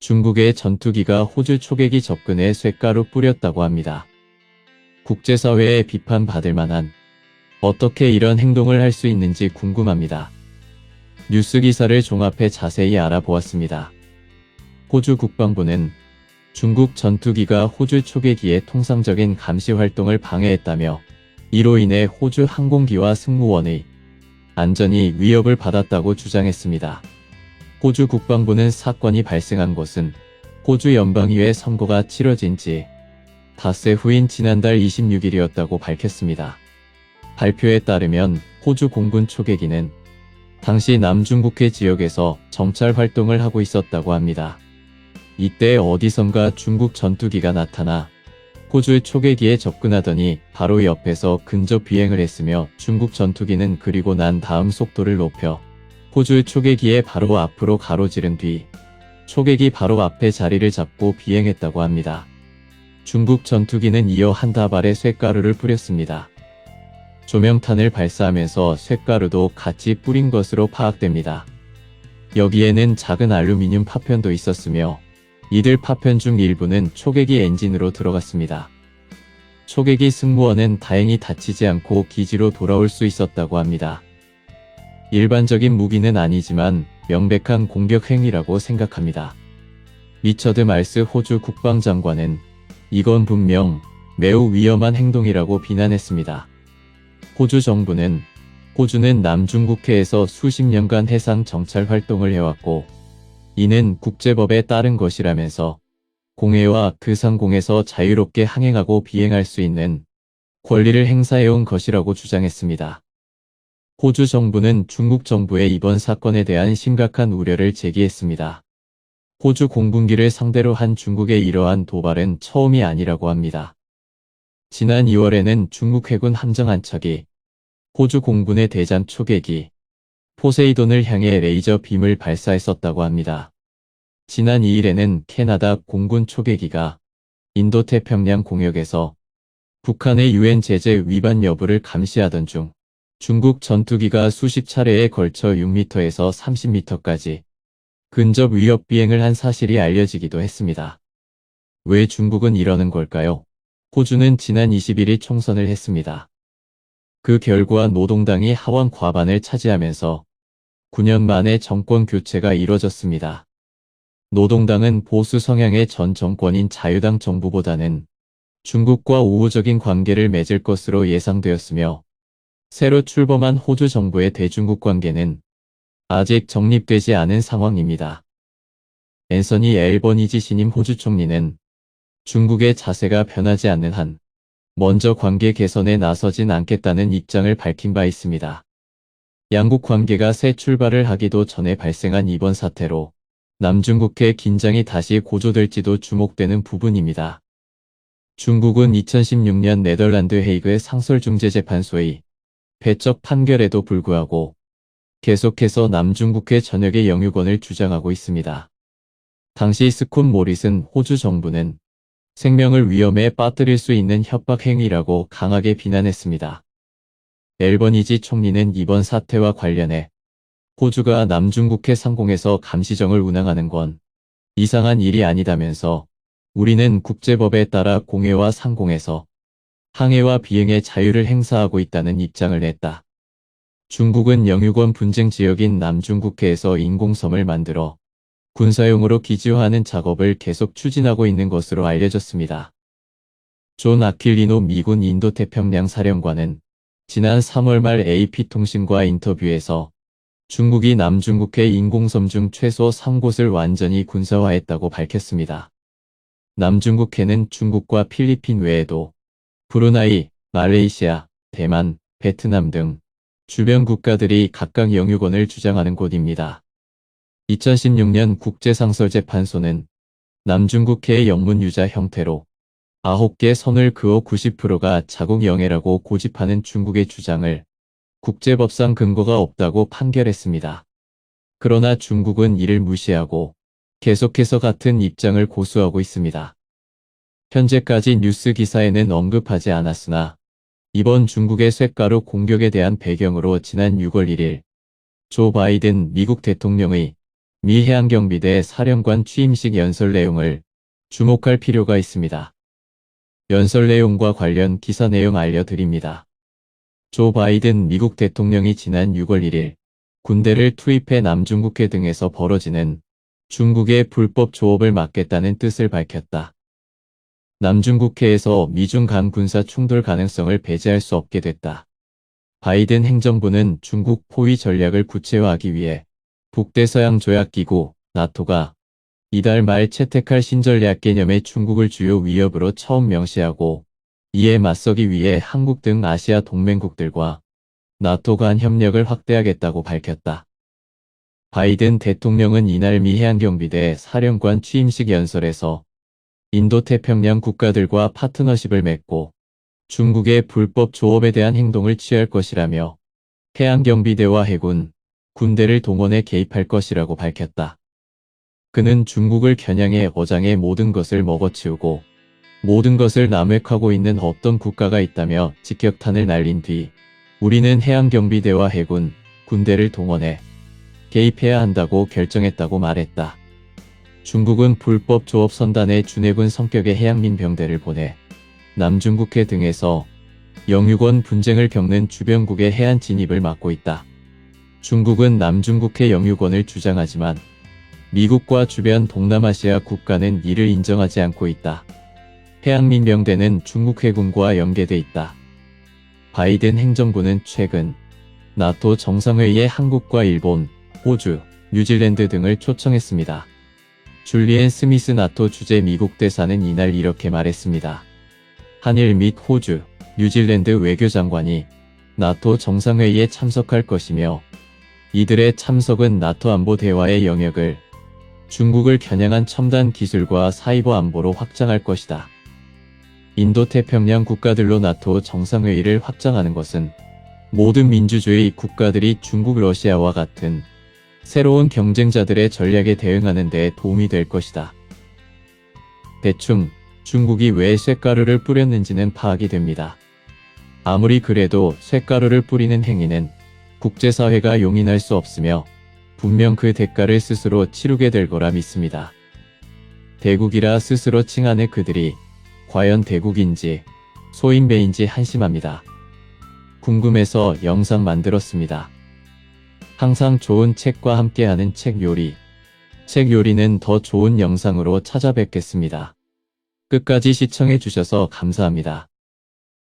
중국의 전투기가 호주 초계기 접근에 쇳가루 뿌렸다고 합니다. 국제사회에 비판받을 만한 어떻게 이런 행동을 할 수 있는지 궁금합니다. 뉴스 기사를 종합해 자세히 알아보았습니다. 호주 국방부는 중국 전투기가 호주 초계기의 통상적인 감시 활동을 방해했다며 이로 인해 호주 항공기와 승무원의 안전이 위협을 받았다고 주장했습니다. 호주 국방부는 사건이 발생한 곳은 호주 연방의회 선거가 치러진 지 닷새 후인 지난달 26일이었다고 밝혔습니다. 발표에 따르면 호주 공군 초계기는 당시 남중국해 지역에서 정찰 활동을 하고 있었다고 합니다. 이때 어디선가 중국 전투기가 나타나 호주 초계기에 접근하더니 바로 옆에서 근접 비행을 했으며 중국 전투기는 그리고 난 다음 속도를 높여 호주 초계기의 바로 앞으로 가로지른 뒤 초계기 바로 앞에 자리를 잡고 비행했다고 합니다. 중국 전투기는 이어 한 다발의 쇳가루를 뿌렸습니다. 조명탄을 발사하면서 쇳가루도 같이 뿌린 것으로 파악됩니다. 여기에는 작은 알루미늄 파편도 있었으며 이들 파편 중 일부는 초계기 엔진으로 들어갔습니다. 초계기 승무원은 다행히 다치지 않고 기지로 돌아올 수 있었다고 합니다. 일반적인 무기는 아니지만 명백한 공격 행위라고 생각합니다. 리처드 말스 호주 국방장관은 이건 분명 매우 위험한 행동이라고 비난했습니다. 호주 정부는 호주는 남중국해에서 수십 년간 해상 정찰 활동을 해왔고 이는 국제법에 따른 것이라면서 공해와 그 상공에서 자유롭게 항행하고 비행할 수 있는 권리를 행사해온 것이라고 주장했습니다. 호주 정부는 중국 정부의 이번 사건에 대한 심각한 우려를 제기했습니다. 호주 공군기를 상대로 한 중국의 이러한 도발은 처음이 아니라고 합니다. 지난 2월에는 중국 해군 함정 한 척이 호주 공군의 대잠 초계기 포세이돈을 향해 레이저 빔을 발사했었다고 합니다. 지난 2일에는 캐나다 공군 초계기가 인도태평양 공역에서 북한의 유엔 제재 위반 여부를 감시하던 중 중국 전투기가 수십 차례에 걸쳐 6m에서 30m까지 근접 위협 비행을 한 사실이 알려지기도 했습니다. 왜 중국은 이러는 걸까요? 호주는 지난 21일 총선을 했습니다. 그 결과 노동당이 하원 과반을 차지하면서 9년 만에 정권 교체가 이뤄졌습니다. 노동당은 보수 성향의 전 정권인 자유당 정부보다는 중국과 우호적인 관계를 맺을 것으로 예상되었으며 새로 출범한 호주 정부의 대중국 관계는 아직 정립되지 않은 상황입니다. 앤서니 앨버니지 신임 호주 총리는 중국의 자세가 변하지 않는 한 먼저 관계 개선에 나서진 않겠다는 입장을 밝힌 바 있습니다. 양국 관계가 새 출발을 하기도 전에 발생한 이번 사태로 남중국해 긴장이 다시 고조될지도 주목되는 부분입니다. 중국은 2016년 네덜란드 헤이그의 상설중재재판소의 배적 판결에도 불구하고 계속해서 남중국해 전역의 영유권을 주장하고 있습니다. 당시 스콧 모리슨 호주 정부는 생명을 위험에 빠뜨릴 수 있는 협박 행위라고 강하게 비난했습니다. 앨버니지 총리는 이번 사태와 관련해 호주가 남중국해 상공에서 감시정을 운항하는 건 이상한 일이 아니다면서 우리는 국제법에 따라 공해와 상공에서 항해와 비행의 자유를 행사하고 있다는 입장을 냈다. 중국은 영유권 분쟁 지역인 남중국해에서 인공섬을 만들어 군사용으로 기지화하는 작업을 계속 추진하고 있는 것으로 알려졌습니다. 존 아킬리노 미군 인도태평양 사령관은 지난 3월 말 AP통신과 인터뷰에서 중국이 남중국해 인공섬 중 최소 3곳을 완전히 군사화했다고 밝혔습니다. 남중국해는 중국과 필리핀 외에도 브루나이, 말레이시아, 대만, 베트남 등 주변 국가들이 각각 영유권을 주장하는 곳입니다. 2016년 국제상설재판소는 남중국해의 영문유자 형태로 9개 선을 그어 90%가 자국 영해라고 고집하는 중국의 주장을 국제법상 근거가 없다고 판결했습니다. 그러나 중국은 이를 무시하고 계속해서 같은 입장을 고수하고 있습니다. 현재까지 뉴스 기사에는 언급하지 않았으나 이번 중국의 쇳가루 공격에 대한 배경으로 지난 6월 1일 조 바이든 미국 대통령의 미 해양경비대 사령관 취임식 연설 내용을 주목할 필요가 있습니다. 연설 내용과 관련 기사 내용 알려드립니다. 조 바이든 미국 대통령이 지난 6월 1일 군대를 투입해 남중국해 등에서 벌어지는 중국의 불법 조업을 막겠다는 뜻을 밝혔다. 남중국해에서 미중 간 군사 충돌 가능성을 배제할 수 없게 됐다. 바이든 행정부는 중국 포위 전략을 구체화하기 위해 북대서양 조약기구 나토가 이달 말 채택할 신전략 개념의 중국을 주요 위협으로 처음 명시하고 이에 맞서기 위해 한국 등 아시아 동맹국들과 나토 간 협력을 확대하겠다고 밝혔다. 바이든 대통령은 이날 미 해양경비대 사령관 취임식 연설에서 인도태평양 국가들과 파트너십을 맺고 중국의 불법 조업에 대한 행동을 취할 것이라며 해양경비대와 해군, 군대를 동원해 개입할 것이라고 밝혔다. 그는 중국을 겨냥해 어장의 모든 것을 먹어치우고 모든 것을 남획하고 있는 어떤 국가가 있다며 직격탄을 날린 뒤 우리는 해양경비대와 해군, 군대를 동원해 개입해야 한다고 결정했다고 말했다. 중국은 불법 조업 선단에 준해군 성격의 해양민병대를 보내 남중국해 등에서 영유권 분쟁을 겪는 주변국의 해안 진입을 막고 있다. 중국은 남중국해 영유권을 주장하지만 미국과 주변 동남아시아 국가는 이를 인정하지 않고 있다. 해양민병대는 중국 해군과 연계돼 있다. 바이든 행정부는 최근 나토 정상회의에 한국과 일본, 호주, 뉴질랜드 등을 초청했습니다. 줄리엔 스미스 나토 주재 미국 대사는 이날 이렇게 말했습니다. 한일 및 호주, 뉴질랜드 외교장관이 나토 정상회의에 참석할 것이며 이들의 참석은 나토 안보 대화의 영역을 중국을 겨냥한 첨단 기술과 사이버 안보로 확장할 것이다. 인도태평양 국가들로 나토 정상회의를 확장하는 것은 모든 민주주의 국가들이 중국, 러시아와 같은 새로운 경쟁자들의 전략에 대응하는 데 도움이 될 것이다. 대충 중국이 왜 쇳가루를 뿌렸는지는 파악이 됩니다. 아무리 그래도 쇳가루를 뿌리는 행위는 국제사회가 용인할 수 없으며 분명 그 대가를 스스로 치르게 될 거라 믿습니다. 대국이라 스스로 칭하는 그들이 과연 대국인지 소인배인지 한심합니다. 궁금해서 영상 만들었습니다. 항상 좋은 책과 함께하는 책 요리는 더 좋은 영상으로 찾아뵙겠습니다. 끝까지 시청해주셔서 감사합니다.